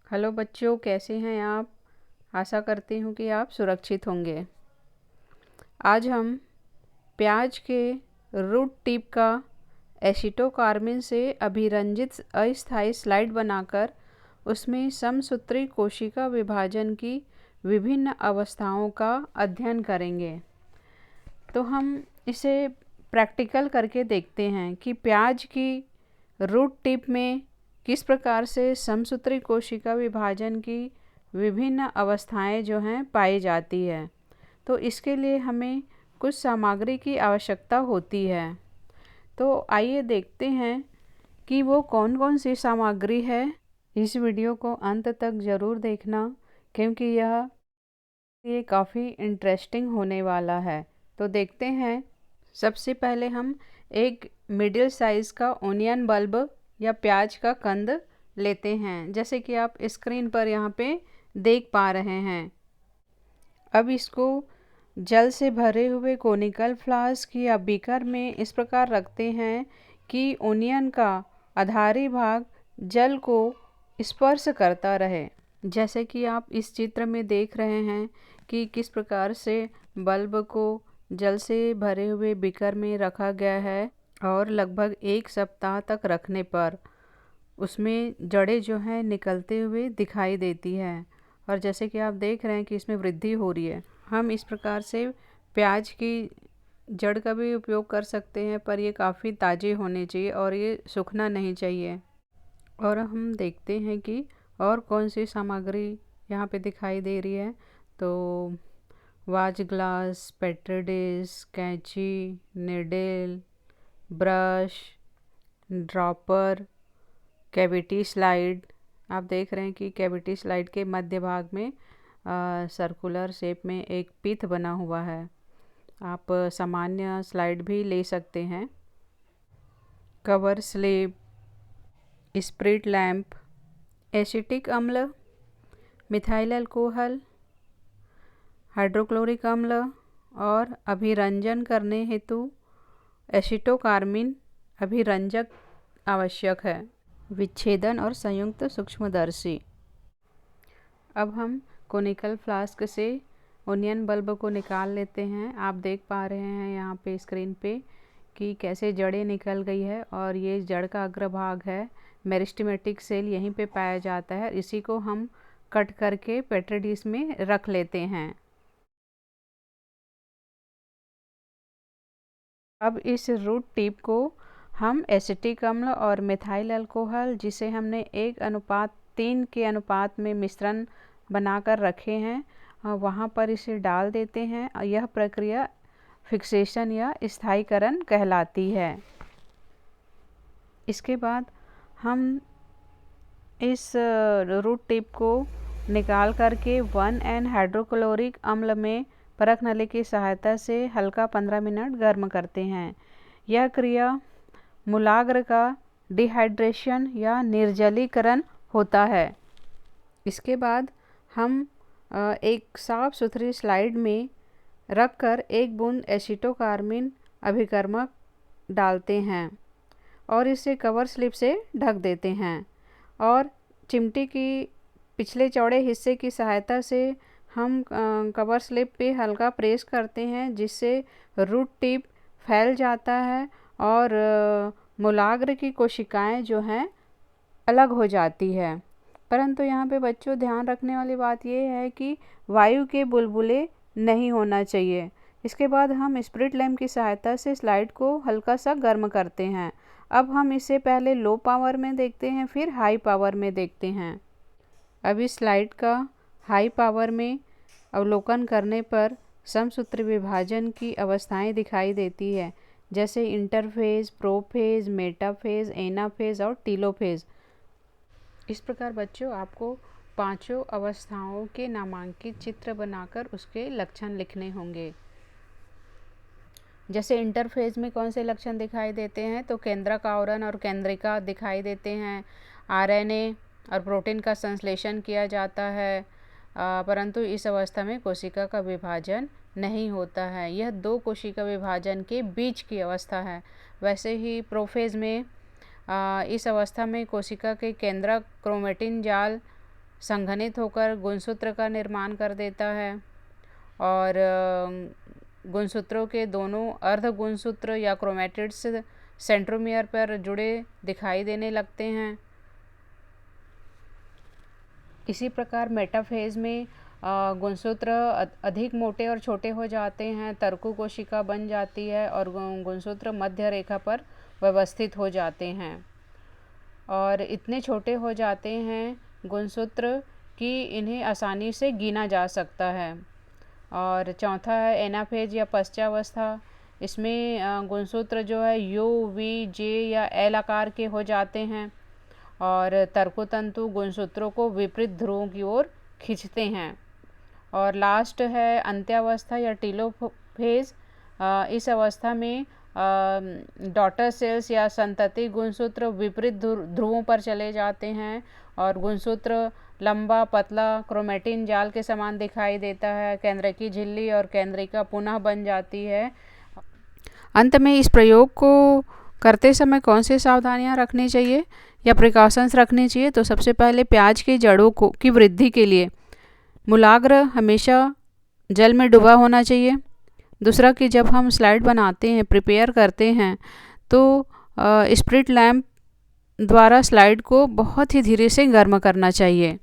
Hello बच्चों, कैसे हैं आप। आशा करती हूँ कि आप सुरक्षित होंगे। आज हम प्याज के रूट टिप का एसिटोकार्मिन से अभिरंजित अस्थायी स्लाइड बनाकर उसमें समसूत्री कोशिका विभाजन की विभिन्न अवस्थाओं का अध्ययन करेंगे। तो हम इसे प्रैक्टिकल करके देखते हैं कि प्याज की रूट टिप में किस प्रकार से समसूत्री कोशिका विभाजन की विभिन्न अवस्थाएं जो हैं पाई जाती है। तो इसके लिए हमें कुछ सामग्री की आवश्यकता होती है। तो आइए देखते हैं कि वो कौन कौन सी सामग्री है। इस वीडियो को अंत तक ज़रूर देखना, क्योंकि ये काफ़ी इंटरेस्टिंग होने वाला है। तो देखते हैं। सबसे पहले हम एक मिडिल साइज़ का ओनियन बल्ब या प्याज का कंद लेते हैं, जैसे कि आप स्क्रीन पर यहाँ पे देख पा रहे हैं। अब इसको जल से भरे हुए कोनिकल फ्लास्क या बीकर में इस प्रकार रखते हैं कि ओनियन का आधारी भाग जल को स्पर्श करता रहे। जैसे कि आप इस चित्र में देख रहे हैं कि किस प्रकार से बल्ब को जल से भरे हुए बीकर में रखा गया है और लगभग 1 सप्ताह तक रखने पर उसमें जड़ें जो हैं निकलते हुए दिखाई देती है। और जैसे कि आप देख रहे हैं कि इसमें वृद्धि हो रही है। हम इस प्रकार से प्याज की जड़ का भी उपयोग कर सकते हैं, पर ये काफ़ी ताज़े होने चाहिए और ये सूखना नहीं चाहिए। और हम देखते हैं कि और कौन सी सामग्री यहाँ पे दिखाई दे रही है। तो वाच ग्लास, पेट्री डिश, कैंची, needle, brush, dropper, cavity slide. आप देख रहे हैं कि कैविटी स्लाइड के मध्य भाग में सर्कुलर शेप में एक पिथ बना हुआ है। आप सामान्य स्लाइड भी ले सकते हैं। Cover slip, spirit lamp, acetic अम्ल, मिथाइल अल्कोहल, हाइड्रोक्लोरिक अम्ल और अभिरंजन करने हेतु एसिटोकार्मिन अभिरंजक आवश्यक है। विच्छेदन और संयुक्त सूक्ष्मदर्शी। अब हम कोनिकल फ्लास्क से ओनियन बल्ब को निकाल लेते हैं। आप देख पा रहे हैं यहाँ पे स्क्रीन पे कि कैसे जड़ें निकल गई है और ये जड़ का अग्रभाग है। मेरिस्टेमेटिक सेल यहीं पे पाया जाता है। इसी को हम कट करके पेट्री डिश में रख लेते हैं। अब इस रूट टिप को हम एसिटिक अम्ल और मिथाइल अल्कोहल, जिसे हमने 1:3 के अनुपात में मिश्रण बनाकर रखे हैं, वहाँ पर इसे डाल देते हैं। यह प्रक्रिया फिक्सेशन या स्थायीकरण कहलाती है। इसके बाद हम इस रूट टिप को निकाल करके 1N हाइड्रोक्लोरिक अम्ल में परख नली की सहायता से हल्का 15 मिनट गर्म करते हैं। यह क्रिया मूलाग्र का डिहाइड्रेशन या निर्जलीकरण होता है। इसके बाद हम एक साफ सुथरी स्लाइड में रखकर 1 बूंद एसिटोकार्मिन अभिकर्मक डालते हैं और इसे कवर स्लिप से ढक देते हैं और चिमटी की पिछले चौड़े हिस्से की सहायता से हम कवर स्लिप पे हल्का प्रेस करते हैं, जिससे रूट टिप फैल जाता है और मूलाग्र की कोशिकाएं जो हैं अलग हो जाती है। परंतु यहाँ पे बच्चों ध्यान रखने वाली बात यह है कि वायु के बुलबुले नहीं होना चाहिए। इसके बाद हम स्प्रिट लैंप की सहायता से स्लाइड को हल्का सा गर्म करते हैं। अब हम इसे पहले लो पावर में देखते हैं, फिर हाई पावर में देखते हैं। अब इस स्लाइड का हाई पावर में अवलोकन करने पर समसूत्र विभाजन की अवस्थाएं दिखाई देती है, जैसे इंटरफेज, प्रोफेज, मेटाफेज, एनाफेज और टीलोफेज। इस प्रकार बच्चों आपको 5 अवस्थाओं के नामांकित चित्र बनाकर उसके लक्षण लिखने होंगे। जैसे इंटरफेज में कौन से लक्षण दिखाई देते हैं, तो केंद्रक आवरण और केंद्रिका दिखाई देते हैं। आरएनए और प्रोटीन का संश्लेषण किया जाता है, परंतु इस अवस्था में कोशिका का विभाजन नहीं होता है। यह 2 कोशिका विभाजन के बीच की अवस्था है। वैसे ही प्रोफेज में इस अवस्था में कोशिका के केंद्रक क्रोमेटिन जाल संघनित होकर गुणसूत्र का निर्माण कर देता है और गुणसूत्रों के दोनों अर्ध गुणसूत्र या क्रोमैटिड्स सेंट्रोमियर पर जुड़े दिखाई देने लगते हैं। इसी प्रकार मेटाफेज में गुणसूत्र अधिक मोटे और छोटे हो जाते हैं, तर्कु कोशिका बन जाती है और गुणसूत्र मध्य रेखा पर व्यवस्थित हो जाते हैं और इतने छोटे हो जाते हैं गुणसूत्र कि इन्हें आसानी से गिना जा सकता है। और चौथा है एनाफेज या पश्चावस्था। इसमें गुणसूत्र जो है यू, वी, जे या एल आकार के हो जाते हैं और तर्कुतंतु गुणसूत्रों को विपरीत ध्रुवों की ओर खींचते हैं। और लास्ट है अंत्यावस्था या टीलोफेज। इस अवस्था में डॉटर सेल्स या संतति गुणसूत्र विपरीत ध्रुवों पर चले जाते हैं और गुणसूत्र लंबा पतला क्रोमेटिन जाल के समान दिखाई देता है। केंद्रकी झिल्ली और केंद्रिका पुनः बन जाती है। अंत में इस प्रयोग को करते समय कौन सी सावधानियां रखनी चाहिए या प्रिकॉशंस रखनी चाहिए? तो सबसे पहले प्याज की जड़ों की वृद्धि के लिए मूलाग्र हमेशा जल में डूबा होना चाहिए। दूसरा कि जब हम स्लाइड बनाते हैं, प्रिपेयर करते हैं, तो स्प्रिट लैंप द्वारा स्लाइड को बहुत ही धीरे से गर्म करना चाहिए।